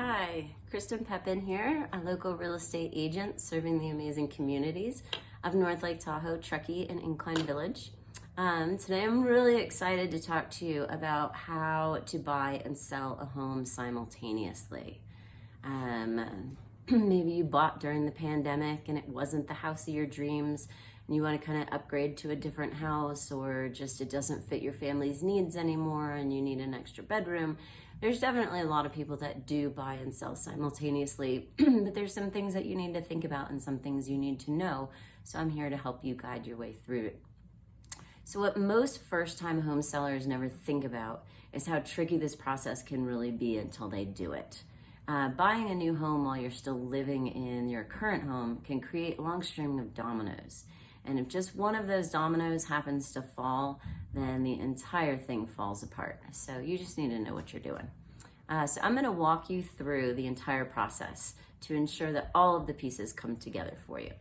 Hi, Kristen Pepin here, a local real estate agent serving the amazing communities of North Lake Tahoe, Truckee, and Incline Village. Today I'm really excited to talk to you about how to buy and sell a home simultaneously. Maybe you bought during the pandemic and it wasn't the house of your dreams and you want to kind of upgrade to a different house, or just it doesn't fit your family's needs anymore and you need an extra bedroom. There's definitely a lot of people that do buy and sell simultaneously, but there's some things that you need to think about and some things you need to know. So I'm here to help you guide your way through it. So what most first-time home sellers never think about is how tricky this process can really be until they do it. Buying a new home while you're still living in your current home can create a long string of dominoes. And if just one of those dominoes happens to fall, then the entire thing falls apart. So you just need to know what you're doing. So I'm gonna walk you through the entire process to ensure that all of the pieces come together for you.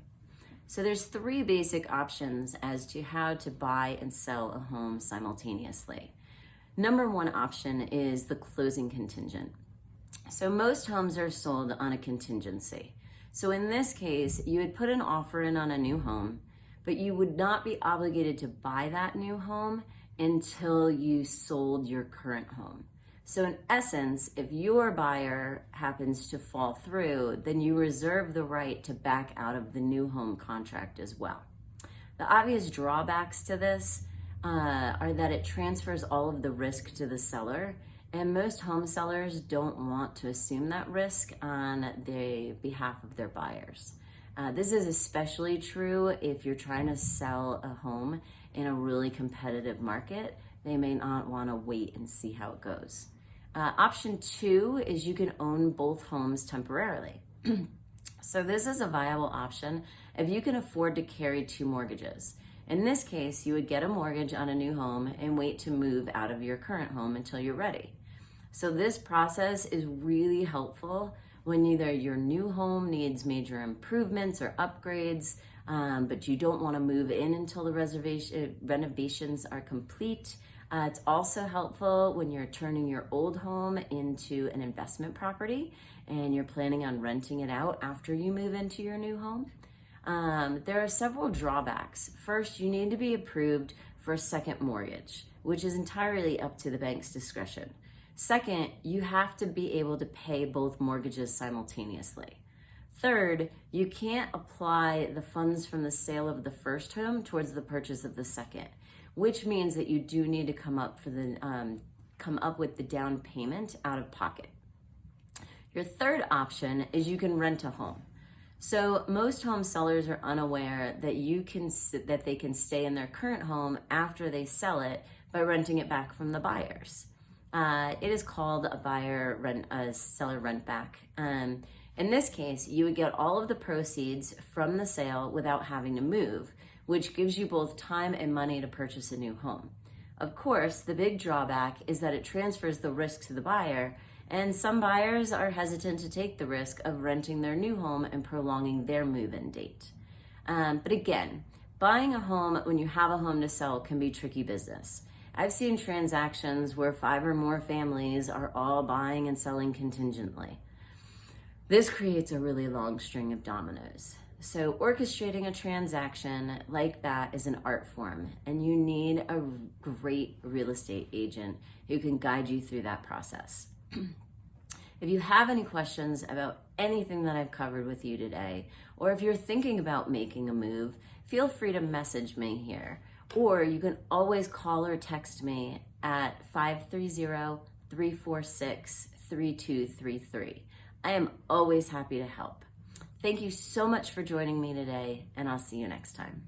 So there's three basic options as to how to buy and sell a home simultaneously. Number one option is the closing contingent. So most homes are sold on a contingency. So in this case, you would put an offer in on a new home, but you would not be obligated to buy that new home until you sold your current home. So in essence, if your buyer happens to fall through, then you reserve the right to back out of the new home contract as well. The obvious drawbacks to this are that it transfers all of the risk to the seller, and most home sellers don't want to assume that risk on the behalf of their buyers. This is especially true if you're trying to sell a home in a really competitive market. They may not want to wait and see how it goes. Option two is you can own both homes temporarily. So this is a viable option if you can afford to carry two mortgages. In this case, you would get a mortgage on a new home and wait to move out of your current home until you're ready. So this process is really helpful when either your new home needs major improvements or upgrades, but you don't want to move in until the renovations are complete. It's also helpful when you're turning your old home into an investment property and you're planning on renting it out after you move into your new home. There are several drawbacks. First, you need to be approved for a second mortgage, which is entirely up to the bank's discretion. Second, you have to be able to pay both mortgages simultaneously. Third, you can't apply the funds from the sale of the first home towards the purchase of the second, which means that you do need to come up with the down payment out of pocket. Your third option is you can rent a home. So most home sellers are unaware that they can stay in their current home after they sell it by renting it back from the buyers. It is called a seller rent back. In this case, you would get all of the proceeds from the sale without having to move, which gives you both time and money to purchase a new home. Of course, the big drawback is that it transfers the risk to the buyer, and some buyers are hesitant to take the risk of renting their new home and prolonging their move-in date. But again, buying a home when you have a home to sell can be tricky business. I've seen transactions where 5 or more families are all buying and selling contingently. This creates a really long string of dominoes. So orchestrating a transaction like that is an art form, and you need a great real estate agent who can guide you through that process. If you have any questions about anything that I've covered with you today, or if you're thinking about making a move, feel free to message me here. Or you can always call or text me at 530-346-3233. I am always happy to help. Thank you so much for joining me today, and I'll see you next time.